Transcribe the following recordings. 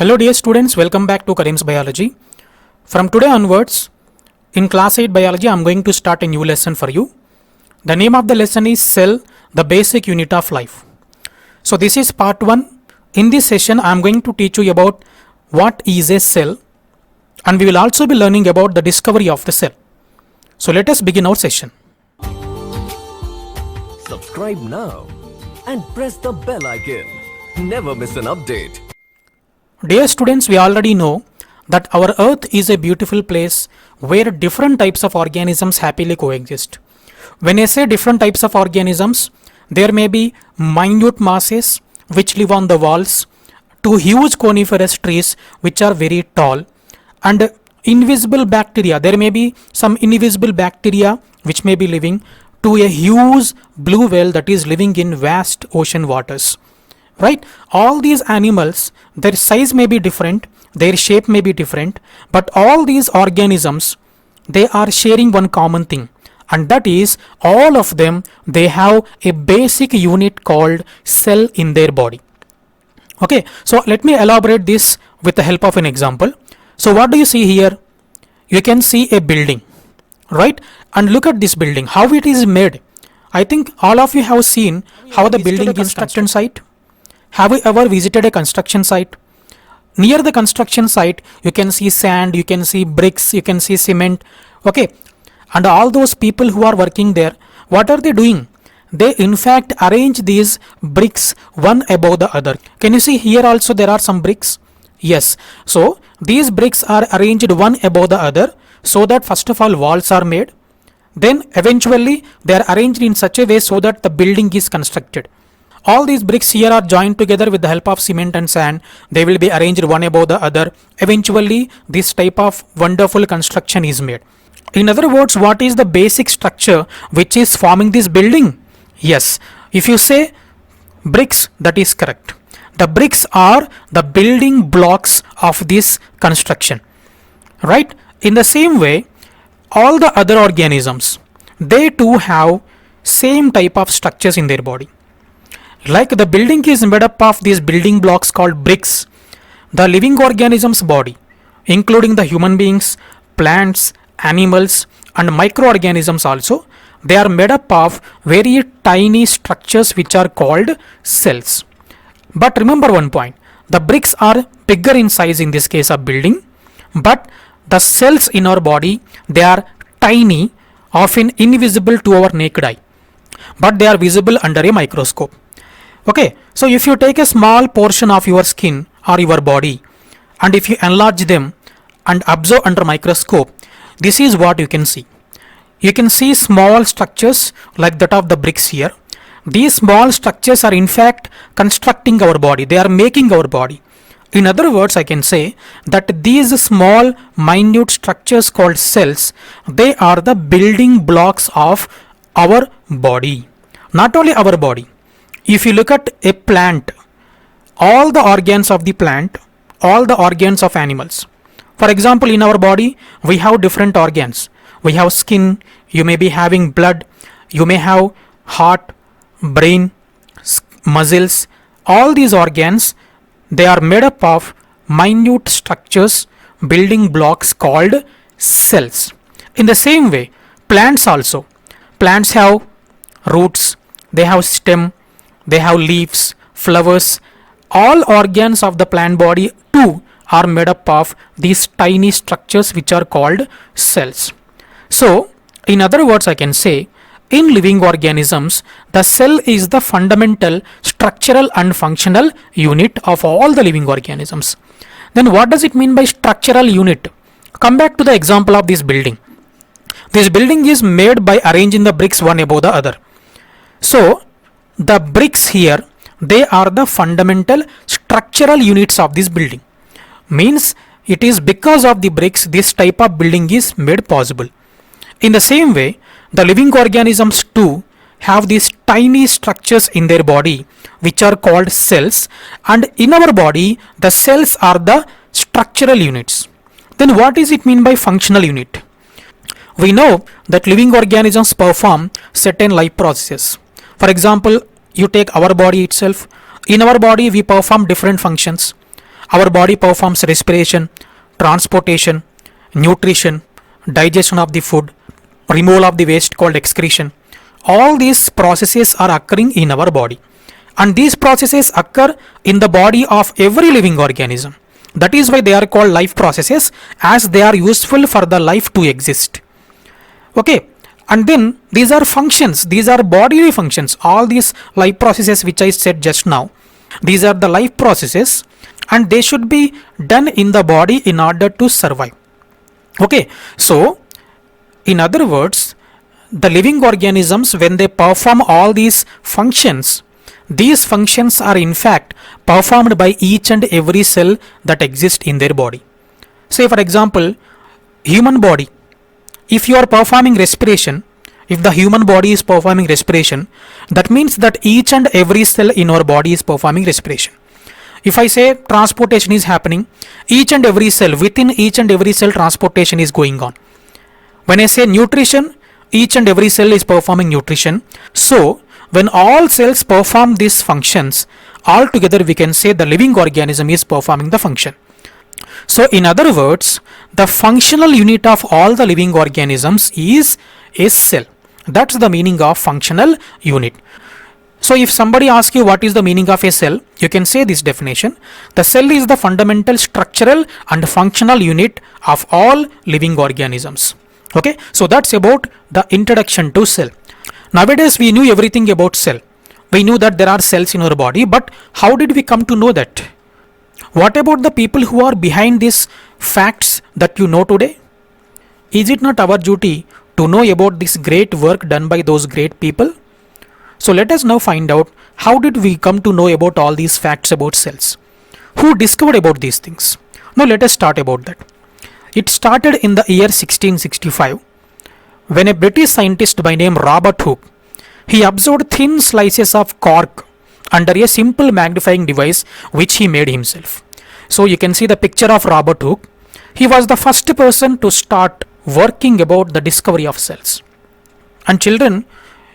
Hello dear students, welcome back to Karim's Biology. From today onwards, in class 8 biology, I am going to start a new lesson for you. The name of the lesson is Cell, the basic unit of life. So this is part 1. In this session, I am going to teach you about what is a cell, and we will also be learning about the discovery of the cell. So let us begin our session. Subscribe now and press the bell icon. Never miss an update. Dear students, we already know that our earth is a beautiful place where different types of organisms happily coexist. When I say different types of organisms, there may be minute mosses which live on the walls, to huge coniferous trees which are very tall, and invisible bacteria. There may be some invisible bacteria which may be living, to a huge blue whale that is living in vast ocean waters. Right? All these animals, their size may be different, their shape may be different, but all these organisms, they are sharing one common thing, and that is all of them, they have a basic unit called cell in their body. Okay, so let me elaborate this with the help of an example. So what do you see here? You can see a building, right? And look at this building, how it is made. I think all of you have seen how the building is construction site. Have you ever visited a construction site? Near the construction site, you can see sand, you can see bricks, you can see cement. Okay, and all those people who are working there, what are they doing? They in fact arrange these bricks one above the other. Can you see here also there are some bricks? Yes. So these bricks are arranged one above the other so that first of all walls are made. Then eventually they are arranged in such a way so that the building is constructed. All these bricks here are joined together with the help of cement and sand. They will be arranged one above the other. Eventually, this type of wonderful construction is made. In other words, what is the basic structure which is forming this building? Yes, if you say bricks, that is correct. The bricks are the building blocks of this construction. Right? In the same way, all the other organisms, they too have same type of structures in their body. Like the building is made up of these building blocks called bricks, the living organism's body, including the human beings, plants, animals, and microorganisms also, they are made up of very tiny structures which are called cells. But remember one point, the bricks are bigger in size in this case of building, but the cells in our body, they are tiny, often invisible to our naked eye, but they are visible under a microscope. Okay, so if you take a small portion of your skin or your body, and if you enlarge them and observe under microscope, this is what you can see. You can see small structures like that of the bricks here. These small structures are in fact constructing our body. They are making our body. In other words, I can say that these small minute structures called cells, they are the building blocks of our body. Not only our body. If you look at a plant, all the organs of the plant, all the organs of animals. For example, in our body, we have different organs. We have skin, you may be having blood, you may have heart, brain, muscles. All these organs, they are made up of minute structures, building blocks called cells. In the same way, plants also. Plants have roots, they have stem, they have leaves, flowers. All organs of the plant body too are made up of these tiny structures which are called cells. So, in other words, I can say, in living organisms, the cell is the fundamental structural and functional unit of all the living organisms. Then what does it mean by structural unit? Come back to the example of this building. This building is made by arranging the bricks one above the other. So, the bricks here, they are the fundamental structural units of this building. Means it is because of the bricks this type of building is made possible. In the same way, the living organisms too have these tiny structures in their body which are called cells, and in our body the cells are the structural units. Then what does it mean by functional unit? We know that living organisms perform certain life processes. For example, you take our body itself. In our body, we perform different functions. Our body performs respiration, transportation, nutrition, digestion of the food, removal of the waste called excretion. All these processes are occurring in our body, and these processes occur in the body of every living organism. That is why they are called life processes, as they are useful for the life to exist. Okay, and then these are functions, these are bodily functions. All these life processes which I said just now, these are the life processes, and they should be done in the body in order to survive. Okay, so in other words, the living organisms, when they perform all these functions are in fact performed by each and every cell that exists in their body. Say for example, human body, if you are performing respiration, if the human body is performing respiration, that means that each and every cell in our body is performing respiration. If I say transportation is happening, each and every cell, within each and every cell, transportation is going on. When I say nutrition, each and every cell is performing nutrition. So when all cells perform these functions, all together we can say the living organism is performing the function. So in other words, the functional unit of all the living organisms is a cell. That's the meaning of functional unit. So if somebody asks you what is the meaning of a cell, you can say this definition: the cell is the fundamental structural and functional unit of all living organisms. Okay, so that's about the introduction to cell. Nowadays we knew everything about cell. We knew that there are cells in our body, but how did we come to know that? What about the people who are behind these facts that you know today? Is it not our duty to know about this great work done by those great people? So let us now find out, how did we come to know about all these facts about cells? Who discovered about these things? Now let us start about that. It started in the year 1665 when a British scientist by name Robert Hooke, he observed thin slices of cork under a simple magnifying device which he made himself. So you can see the picture of Robert Hooke. He was the first person to start working about the discovery of cells. And children,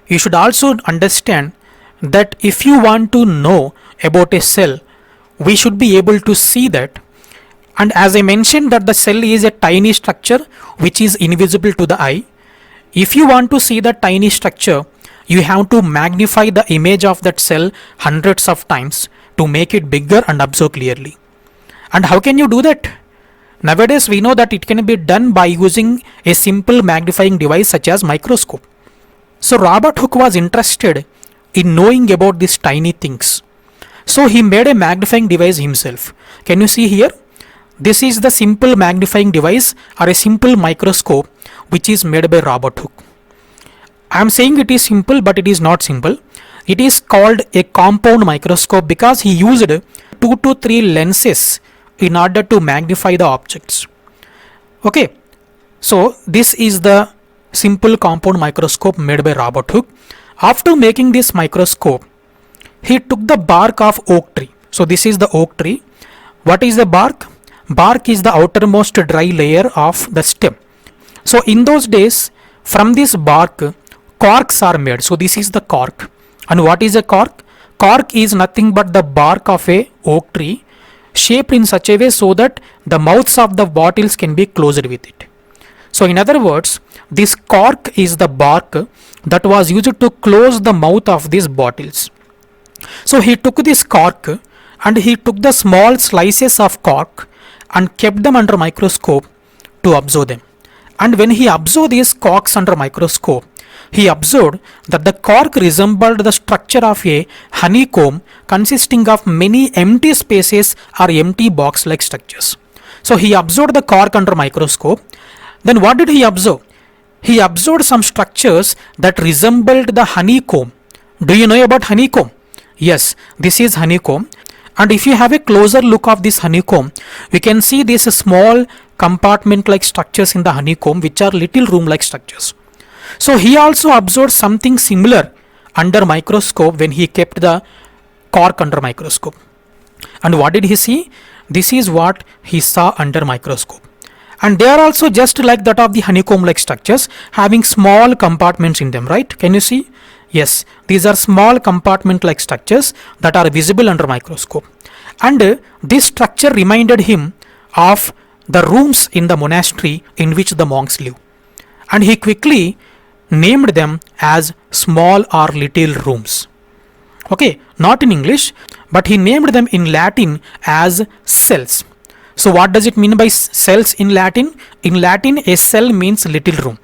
you should also understand that if you want to know about a cell, we should be able to see that. And as I mentioned that the cell is a tiny structure which is invisible to the eye. If you want to see the tiny structure, you have to magnify the image of that cell hundreds of times to make it bigger and observe clearly. And how can you do that? Nowadays we know that it can be done by using a simple magnifying device such as microscope. So Robert Hooke was interested in knowing about these tiny things. So he made a magnifying device himself. Can you see here? This is the simple magnifying device or a simple microscope which is made by Robert Hooke. I am saying it is simple, but it is not simple. It is called a compound microscope because he used 2 to 3 lenses in order to magnify the objects. Okay, so this is the simple compound microscope made by Robert Hooke. After making this microscope, he took the bark of oak tree. So this is the oak tree. What is the bark? Bark is the outermost dry layer of the stem. So in those days, from this bark, corks are made. So this is the cork. And what is a cork? Cork is nothing but the bark of a oak tree shaped in such a way so that the mouths of the bottles can be closed with it. So in other words, this cork is the bark that was used to close the mouth of these bottles. So he took this cork and he took the small slices of cork and kept them under microscope to observe them. And when he observed these corks under microscope, he observed that the cork resembled the structure of a honeycomb consisting of many empty spaces or empty box-like structures. So he observed the cork under microscope. Then what did he observe? He observed some structures that resembled the honeycomb. Do you know about honeycomb? Yes, this is honeycomb. And if you have a closer look of this honeycomb, we can see these small compartment-like structures in the honeycomb which are little room-like structures. So he also observed something similar under microscope when he kept the cork under microscope. And what did he see? This is what he saw under microscope. And they are also just like that of the honeycomb-like structures, having small compartments in them, right? Can you see? Yes, these are small compartment-like structures that are visible under microscope. And this structure reminded him of the rooms in the monastery in which the monks live. And he quickly named them as small or little rooms. Okay, not in English, but he named them in Latin as cells. So what does it mean by cells in Latin? In Latin, a cell means little room.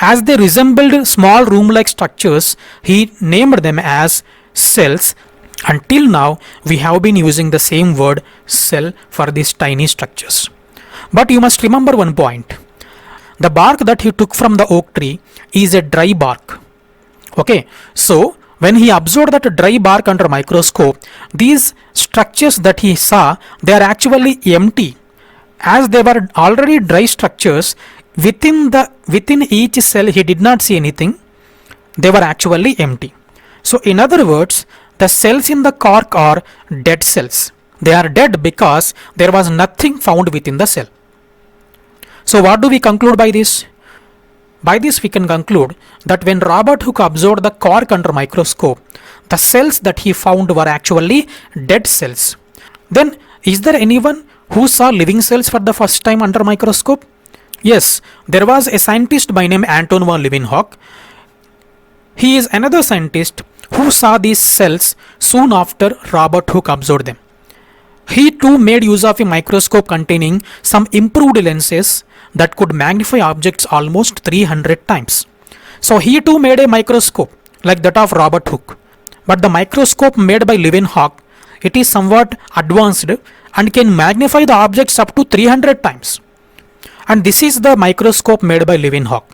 As they resembled small room-like structures, he named them as cells. Until now, we have been using the same word cell for these tiny structures. But you must remember one point. The bark that he took from the oak tree is a dry bark. Okay, so when he observed that dry bark under microscope, these structures that he saw, they are actually empty. As they were already dry structures, within each cell he did not see anything. They were actually empty. So in other words, the cells in the cork are dead cells. They are dead because there was nothing found within the cell. So what do we conclude by this? By this we can conclude that when Robert Hooke observed the cork under microscope, the cells that he found were actually dead cells. Then is there anyone who saw living cells for the first time under microscope? Yes, there was a scientist by name Anton von Leeuwenhoek. He is another scientist who saw these cells soon after Robert Hooke observed them. He too made use of a microscope containing some improved lenses that could magnify objects almost 300 times. So he too made a microscope like that of Robert Hooke. But the microscope made by Leeuwenhoek, it is somewhat advanced and can magnify the objects up to 300 times. And this is the microscope made by Leeuwenhoek.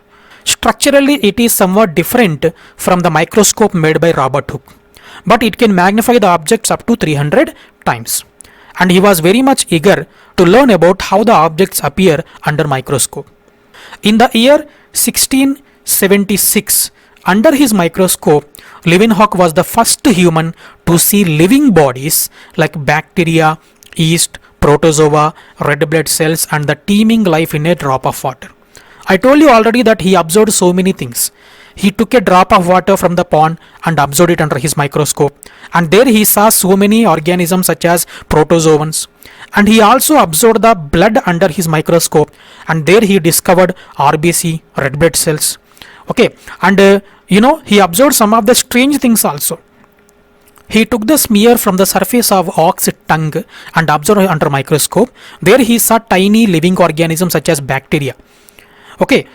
Structurally, it is somewhat different from the microscope made by Robert Hooke, but it can magnify the objects up to 300 times. And he was very much eager to learn about how the objects appear under microscope. In the year 1676, under his microscope, Leeuwenhoek was the first human to see living bodies like bacteria, yeast, protozoa, red blood cells, and the teeming life in a drop of water. I told you already that he observed so many things. He took a drop of water from the pond and observed it under his microscope, and there he saw so many organisms such as protozoans. And he also observed the blood under his microscope, and there he discovered RBC, red blood cells. Okay, and he observed some of the strange things also. He took the smear from the surface of ox tongue and observed it under microscope. There he saw tiny living organisms such as bacteria. Okay,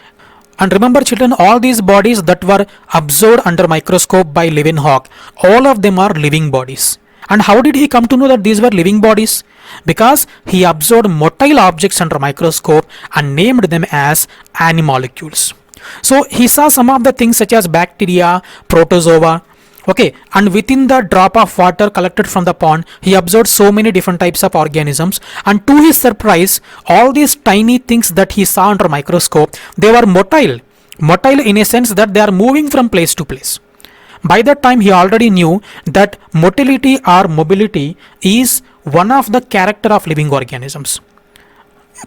and remember children, all these bodies that were observed under microscope by Leeuwenhoek, all of them are living bodies. And how did he come to know that these were living bodies? Because he observed motile objects under microscope and named them as animalcules. So he saw some of the things such as bacteria, protozoa. Okay, and within the drop of water collected from the pond, he observed so many different types of organisms, and to his surprise, all these tiny things that he saw under microscope, they were motile in a sense that they are moving from place to place. By that time he already knew that motility or mobility is one of the character of living organisms,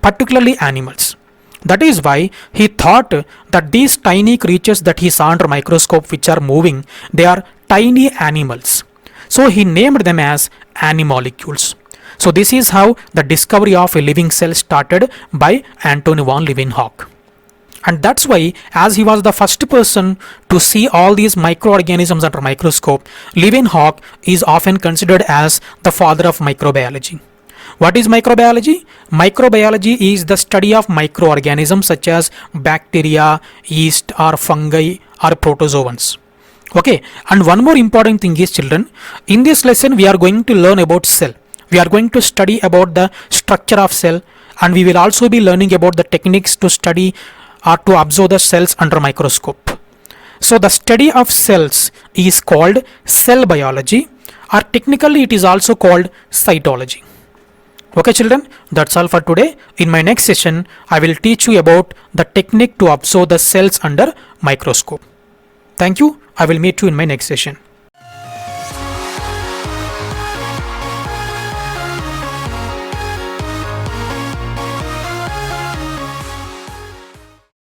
particularly animals. That is why he thought that these tiny creatures that he saw under microscope which are moving, they are tiny animals. So he named them as animalcules. So this is how the discovery of a living cell started by Anton von Leeuwenhoek. And that's why, as he was the first person to see all these microorganisms under microscope, Leeuwenhoek is often considered as the father of microbiology. What is microbiology? Microbiology is the study of microorganisms such as bacteria, yeast, or fungi, or protozoans. Okay, and one more important thing is children, in this lesson we are going to learn about cell. We are going to study about the structure of cell, and we will also be learning about the techniques to study or to observe the cells under microscope. So the study of cells is called cell biology, or technically it is also called cytology. Okay children, that's all for today. In my next session, I will teach you about the technique to observe the cells under microscope. Thank you. I will meet you in my next session.